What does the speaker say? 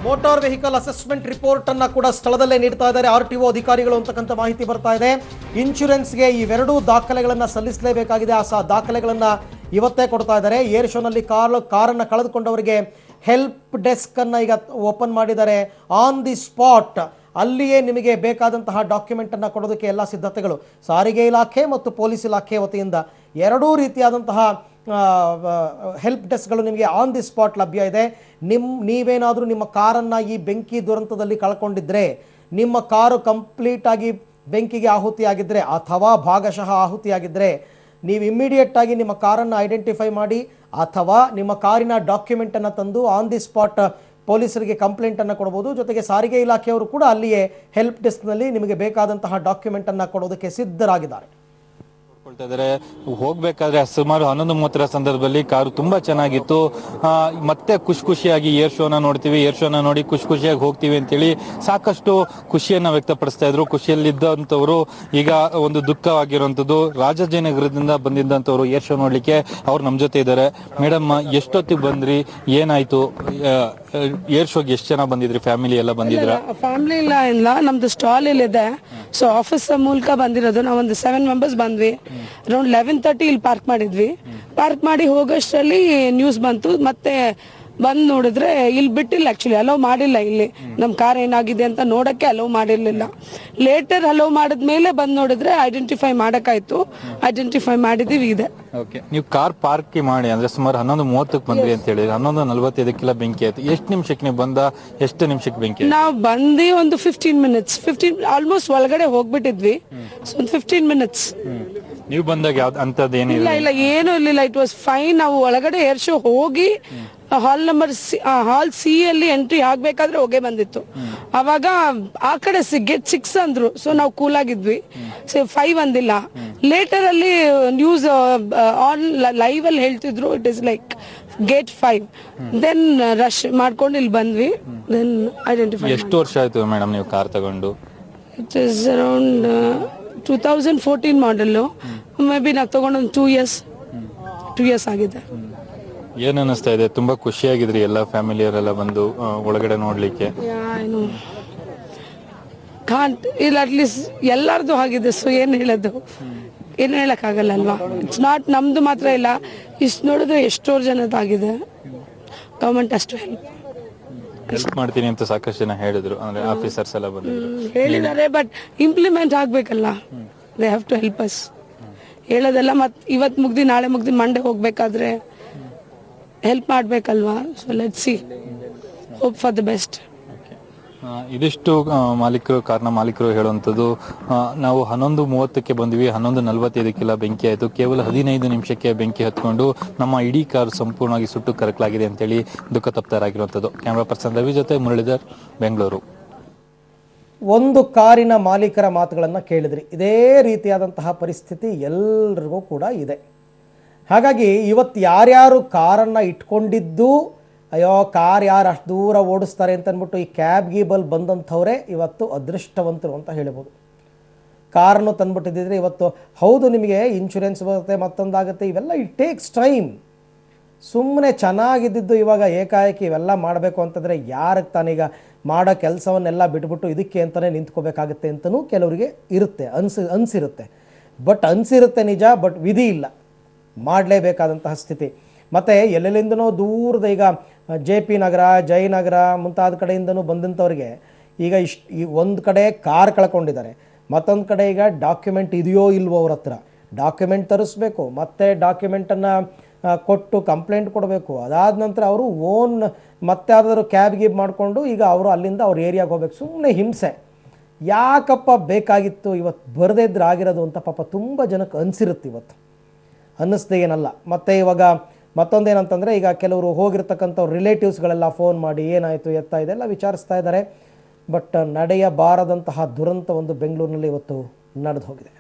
Motor vehicle assessment report ಅನ್ನ ಕೂಡ ಸ್ಥಳದಲ್ಲೇ ನೀಡ್ತಾ ಇದ್ದಾರೆ RTO ಅಧಿಕಾರಿಗಳು ಅಂತಕ್ಕಂಥ ಮಾಹಿತಿ ಬರ್ತಾ ಇದೆ. ಇನ್ಶೂರೆನ್ಸ್ಗೆ ಇವೆರಡೂ ದಾಖಲೆಗಳನ್ನು ಸಲ್ಲಿಸಲೇಬೇಕಾಗಿದೆ. ಆ ದಾಖಲೆಗಳನ್ನು ಇವತ್ತೇ ಕೊಡ್ತಾ ಇದ್ದಾರೆ. ಏರ್ ಶೋನಲ್ಲಿ ಕಾರನ್ನು ಕಳೆದುಕೊಂಡವರಿಗೆ ಹೆಲ್ಪ್ ಡೆಸ್ಕ್ ಅನ್ನು ಈಗ ಓಪನ್ ಮಾಡಿದ್ದಾರೆ. ಆನ್ ದಿ ಸ್ಪಾಟ್ ಅಲ್ಲಿಯೇ ನಿಮಗೆ ಬೇಕಾದಂತಹ ಡಾಕ್ಯುಮೆಂಟ್ ಅನ್ನು ಕೊಡೋದಕ್ಕೆ ಎಲ್ಲ ಸಿದ್ಧತೆಗಳು ಸಾರಿಗೆ ಇಲಾಖೆ ಮತ್ತು ಪೊಲೀಸ್ ಇಲಾಖೆ ವತಿಯಿಂದ ಎರಡೂ ರೀತಿಯಾದಂತಹ ಹೆಲ್ಪ್ ಡೆಸ್ಕ್ಗಳು ನಿಮಗೆ ಆನ್ ದಿ ಸ್ಪಾಟ್ ಲಭ್ಯ ಇದೆ. ನೀವೇನಾದರೂ ನಿಮ್ಮ ಕಾರನ್ನು ಈ ಬೆಂಕಿ ದುರಂತದಲ್ಲಿ ಕಳ್ಕೊಂಡಿದ್ರೆ, ನಿಮ್ಮ ಕಾರು ಕಂಪ್ಲೀಟ್ ಆಗಿ ಬೆಂಕಿಗೆ ಆಹುತಿಯಾಗಿದ್ದರೆ ಅಥವಾ ಭಾಗಶಃ ಆಹುತಿಯಾಗಿದ್ದರೆ, ನೀವು ಇಮ್ಮಿಡಿಯೇಟ್ ಆಗಿ ನಿಮ್ಮ ಕಾರನ್ನು ಐಡೆಂಟಿಫೈ ಮಾಡಿ ಅಥವಾ ನಿಮ್ಮ ಕಾರಿನ ಡಾಕ್ಯುಮೆಂಟನ್ನು ತಂದು ಆನ್ ದಿ ಸ್ಪಾಟ್ ಪೊಲೀಸರಿಗೆ ಕಂಪ್ಲೇಂಟನ್ನು ಕೊಡ್ಬೋದು. ಜೊತೆಗೆ ಸಾರಿಗೆ ಇಲಾಖೆಯವರು ಕೂಡ ಅಲ್ಲಿಯೇ ಹೆಲ್ಪ್ ಡೆಸ್ಕ್ನಲ್ಲಿ ನಿಮಗೆ ಬೇಕಾದಂತಹ ಡಾಕ್ಯುಮೆಂಟನ್ನು ಕೊಡೋದಕ್ಕೆ ಸಿದ್ಧರಾಗಿದ್ದಾರೆ. ಹೋಗ್ಬೇಕಾದ್ರೆ ಸುಮಾರು 11:30 ಸಂದರ್ಭದಲ್ಲಿ ಕಾರು ತುಂಬಾ ಚೆನ್ನಾಗಿತ್ತು. ಮತ್ತೆ ಖುಷಿಯಾಗಿ ಏರ್ ಶೋನ ನೋಡ್ತೀವಿ, ಏರ್ ಶೋನ ನೋಡಿ ಖುಷಿಯಾಗಿ ಹೋಗ್ತೀವಿ ಅಂತೇಳಿ ಸಾಕಷ್ಟು ಖುಷಿಯನ್ನ ವ್ಯಕ್ತಪಡಿಸ್ತಾ ಇದ್ರು. ಖುಷಿಯಲ್ಲಿದ್ದಂಥವ್ರು ಈಗ ಒಂದು ದುಃಖವಾಗಿರುವಂತದ್ದು. ರಾಜಾಜಿನಗರದಿಂದ ಬಂದಿದ್ದಂಥವ್ರು ಏರ್ ಶೋ ನೋಡ್ಲಿಕ್ಕೆ ಅವ್ರು ನಮ್ಮ ಜೊತೆ ಇದ್ದಾರೆ. ಮೇಡಮ್, ಎಷ್ಟೊತ್ತಿಗೆ ಬಂದ್ರಿ, ಏನಾಯ್ತು? ಏರ್ ಶೋಗೆ ಎಷ್ಟು ಜನ ಬಂದಿದ್ರಿ? ಫ್ಯಾಮಿಲಿ ಎಲ್ಲ ಬಂದಿದ್ರ? ಫ್ಯಾಮಿಲಿ ಇಲ್ಲ, ನಮ್ದು ಸ್ಟಾಲ್ ಇಲ್ಲಿದೆ. ಸೊ ಆಫೀಸ್ ಮೂಲಕ ಬಂದಿರೋದು. ನಾವೊಂದು 7 ಮೆಂಬರ್ಸ್ ಬಂದ್ವಿ. ಅರೌಂಡ್ 11:30 ಇಲ್ಲಿ ಪಾರ್ಕ್ ಮಾಡಿದ್ವಿ. ಪಾರ್ಕ್ ಮಾಡಿ ಹೋಗೋಷ್ಟರಲ್ಲಿ ನ್ಯೂಸ್ ಬಂತು. ಮತ್ತೆ ಬಂದ್ ನೋಡಿದ್ರೆ ಇಲ್ಲಿ ಬಿಟ್ಟಿಲ್ಲ, ಆಕ್ಚುಲಿ ಅಲೋ ಮಾಡಿಲ್ಲ. ಇಲ್ಲಿ ನಮ್ ಕಾರ್ ಏನಾಗಿದೆ ಅಂತ ನೋಡಕ್ಕೆ ಅಲೋ ಮಾಡಿರ್ಲಿಲ್ಲ. ಲೇಟರ್ ಅಲೋ ಮಾಡಿದ್ಮೇಲೆ ಬಂದ್ ನೋಡಿದ್ರೆ ಐಡೆಂಟಿಫೈ ಮಾಡಕ್ಕಾಯ್ತು. ಐಡೆಂಟಿಫೈ ಮಾಡಿದೀವಿ. ಇದೆ. ನೀವು ಕಾರ್ ಪಾರ್ಕ್ ಮಾಡಿ ಅಂದ್ರೆ ಸುಮಾರು 11:30 ಬಂದ್ರಿ ಅಂತ ಹೇಳಿ 11:45 ಬೆಂಕಿ ಆಯ್ತು. ಎಷ್ಟು ನಿಮಿಷಕ್ಕೆ ನೀವು ಬಂದ? ಎಷ್ಟು ನಿಮಿಷಕ್ಕೆ ಬೆಂಕಿ? ನಾವು ಬಂದು ಒಂದು 15 ಮಿನಿಟ್ಸ್, ಆಲ್ಮೋಸ್ಟ್ ಒಳಗಡೆ ಹೋಗ್ಬಿಟ್ಟಿದ್ವಿ. ಒಂದು 15 ಮಿನಿಟ್ಸ್. ನೀವು ಬಂದಾಗ ಅಂತದ್ದು ಏನಿಲ್ಲ, ಏನು ಇರ್ಲಿಲ್ಲ. It was fine. ನಾವು ಒಳಗಡೆ ಏರ್ ಶೋ ಹೋಗಿ ಹಾಲ್ ಸಿ ಅಲ್ಲಿ ಎಂಟ್ರಿ ಆಗ್ಬೇಕಾದ್ರೆ ಹೊಗೆ ಬಂದಿತ್ತು. ಅವಾಗ ಆ ಕಡೆ ಗೇಟ್ 6 ಅಂದ್ರು. ಸೊ ನಾವು ಕೂಲ್ ಆಗಿದ್ವಿ. 5 ಅಂದಿಲ್ಲ. ಲೇಟರ್ ಅಲ್ಲಿ ನ್ಯೂಸ್ ಆನ್ ಲೈವ್ ಅಲ್ಲಿ ಹೇಳ್ತಿದ್ರು it is like gate 5. Then rush ಮಾಡ್ಕೊಂಡು ಇಲ್ಲಿ ಬಂದ್ವಿ. Then identify. ಎಷ್ಟು ವರ್ಷ ಆಯ್ತು ಮೇಡಮ್ ನೀವು ಕಾರ್ ತಗೊಂಡು? It is around 2014 model. Maybe ನಾವು ತಗೊಂಡು ಒಂದು 2 ಇಯರ್ಸ್ ಆಗಿದೆ. ಏನ್ ಅನಿಸ್ತಾ ಇದೆ? ತುಂಬಾ ಖುಷಿಯಾಗಿದ್ರಿ ಎಲ್ಲ ಫ್ಯಾಮಿಲಿಯವರೆಲ್ಲ ಬಂದು ಒಳಗಡೆ ನೋಡ್ಲಿಕ್ಕೆ? ಇಲ್ಲ, ಅಟ್ಲೀಸ್ಟ್ ಎಲ್ಲಾರ್ದು ಆಗಿದೆ. ಸೊ ಏನ್ ಹೇಳೋದು, ಏನು ಹೇಳಕ್ ಆಗಲ್ಲ ಅಲ್ವಾ. ಇಟ್ಸ್ ನಾಟ್ ನಮ್ದು ಮಾತ್ರ ಇಲ್ಲ. ಇಷ್ಟು ನೋಡಿದ್ರೆ ಎಷ್ಟೋ ಜನದಾಗಿದೆ. ಗವರ್ಮೆಂಟ್ ಅಷ್ಟು ಹೆಲ್ಪ್ ಮಾಡ್ತೀನಿ ಅಂತ ಸಾಕಷ್ಟು ಜನ ಹೇಳಿದ್ರು, ಅಂದ್ರೆ ಆಫೀಸರ್ಸ್ ಎಲ್ಲ ಬಂದಿದ್ರು, ಹೇಳಿದ್ದಾರೆ. ಬಟ್ ಇಂಪ್ಲಿಮೆಂಟ್ ಆಗ್ಬೇಕಲ್ಲ. They have to help us. ಹೇಳೋದೆಲ್ಲ ಮತ್ ಇವತ್ ಮುಗ್ದಿ ನಾಳೆ ಮುಗ್ದಿ ಮಂಡೆ ಹೋಗ್ಬೇಕಾದ್ರೆ ಹೆಲ್ಪ್ ಮಾಡ್ಬೇಕಲ್ವಾ. So let's see, hope for the best. ಇದಿಷ್ಟು ಕಾರ್ನ ಮಾಲೀಕರು ಹೇಳುವಂಥದ್ದು. ನಾವು 11:30 ಬಂದ್ವಿ, 11:45 ಬೆಂಕಿ ಆಯಿತು. ಕೇವಲ 15 ನಿಮಿಷಕ್ಕೆ ಬೆಂಕಿ ಹತ್ಕೊಂಡು ನಮ್ಮ ಇಡೀ ಕಾರ್ ಸಂಪೂರ್ಣವಾಗಿ ಸುಟ್ಟು ಕರಕಲಾಗಿದೆ ಅಂತೇಳಿ ದುಃಖ ತಪ್ತರಾಗಿರುವಂಥದ್ದು. ಕ್ಯಾಮ್ರಾ ಪರ್ಸನ್ ರವಿ ಜೊತೆ ಮುರಳೀಧರ್, ಬೆಂಗಳೂರು. ಒಂದು ಕಾರಿನ ಮಾಲೀಕರ ಮಾತುಗಳನ್ನು ಕೇಳಿದ್ರಿ. ಇದೇ ರೀತಿಯಾದಂತಹ ಪರಿಸ್ಥಿತಿ ಎಲ್ಲರಿಗೂ ಕೂಡ ಇದೆ. ಹಾಗಾಗಿ ಇವತ್ತು ಯಾರ್ಯಾರು ಕಾರನ್ನು ಇಟ್ಕೊಂಡಿದ್ದು, ಅಯ್ಯೋ ಕಾರ್ ಯಾರು ಅಷ್ಟು ದೂರ ಓಡಿಸ್ತಾರೆ ಅಂತ ಅಂದ್ಬಿಟ್ಟು ಈ ಕ್ಯಾಬ್ ಗೀಬಲ್ಲಿ ಬಂದಂಥವರೇ ಇವತ್ತು ಅದೃಷ್ಟವಂತರು ಅಂತ ಹೇಳ್ಬೋದು. ಕಾರನ್ನು ತಂದ್ಬಿಟ್ಟಿದ್ದರೆ ಇವತ್ತು ಹೌದು ನಿಮಗೆ ಇನ್ಶೂರೆನ್ಸ್ ಬರುತ್ತೆ, ಮತ್ತೊಂದಾಗುತ್ತೆ, ಇವೆಲ್ಲ ಇಟ್ ಟೇಕ್ಸ್ ಟೈಮ್. ಸುಮ್ಮನೆ ಚೆನ್ನಾಗಿದ್ದಿದ್ದು ಇವಾಗ ಏಕಾಏಕಿ ಇವೆಲ್ಲ ಮಾಡಬೇಕು ಅಂತಂದರೆ ಯಾರಿಗೆ ತಾನೀಗ ಮಾಡೋ ಕೆಲಸವನ್ನೆಲ್ಲ ಬಿಟ್ಬಿಟ್ಟು ಇದಕ್ಕೆ ಅಂತಲೇ ನಿಂತ್ಕೋಬೇಕಾಗುತ್ತೆ ಅಂತಲೂ ಕೆಲವರಿಗೆ ಇರುತ್ತೆ, ಅನಿಸಿರುತ್ತೆ. ಅನಿಸಿರುತ್ತೆ ನಿಜ, ಬಟ್ ವಿಧಿ ಇಲ್ಲ, ಮಾಡಲೇಬೇಕಾದಂತಹ ಸ್ಥಿತಿ. ಮತ್ತು ಎಲ್ಲೆಲ್ಲಿಂದನೋ ದೂರದ ಈಗ JP ನಗರ, ಜಯನಗರ ಮುಂತಾದ ಕಡೆಯಿಂದನೂ ಬಂದಂಥವ್ರಿಗೆ ಈಗ ಈ ಒಂದು ಕಡೆ ಕಾರ್ ಕಳ್ಕೊಂಡಿದ್ದಾರೆ, ಮತ್ತೊಂದು ಕಡೆ ಈಗ ಡಾಕ್ಯುಮೆಂಟ್ ಇದೆಯೋ ಇಲ್ವೋ ಅವ್ರ ಹತ್ರ, ಡಾಕ್ಯುಮೆಂಟ್ ತರಿಸ್ಬೇಕು, ಮತ್ತೆ ಡಾಕ್ಯುಮೆಂಟನ್ನು ಕೊಟ್ಟು ಕಂಪ್ಲೇಂಟ್ ಕೊಡಬೇಕು. ಅದಾದ ನಂತರ ಅವರು ಓನ್ ಮತ್ತೆ ಯಾವ್ದಾದ್ರು ಕ್ಯಾಬ್ ಗೀಬ್ ಮಾಡಿಕೊಂಡು ಈಗ ಅವರು ಅಲ್ಲಿಂದ ಅವ್ರ ಏರಿಯಾಗೆ ಹೋಗ್ಬೇಕು. ಸುಮ್ಮನೆ ಹಿಂಸೆ. ಯಾಕಪ್ಪ ಬೇಕಾಗಿತ್ತು ಇವತ್ತು ಬರದೇ ಇದ್ರೆ ಆಗಿರೋದು ಅಂತ ಪಾಪ ತುಂಬ ಜನಕ್ಕೆ ಅನಿಸಿರುತ್ತೆ. ಇವತ್ತು ಅನ್ನಿಸ್ದೆ ಏನಲ್ಲ. ಮತ್ತು ಇವಾಗ ಮತ್ತೊಂದೇನಂತಂದರೆ ಈಗ ಕೆಲವರು ಹೋಗಿರ್ತಕ್ಕಂಥವ್ರು ರಿಲೇಟಿವ್ಸ್ಗಳೆಲ್ಲ ಫೋನ್ ಮಾಡಿ ಏನಾಯಿತು ಎತ್ತ ಇದೆಲ್ಲ ವಿಚಾರಿಸ್ತಾ ಇದ್ದಾರೆ. ಬಟ್ ನಡೆಯಬಾರದಂತಹ ದುರಂತ ಒಂದು ಬೆಂಗಳೂರಿನಲ್ಲಿ ಇವತ್ತು ನಡೆದು ಹೋಗಿದೆ.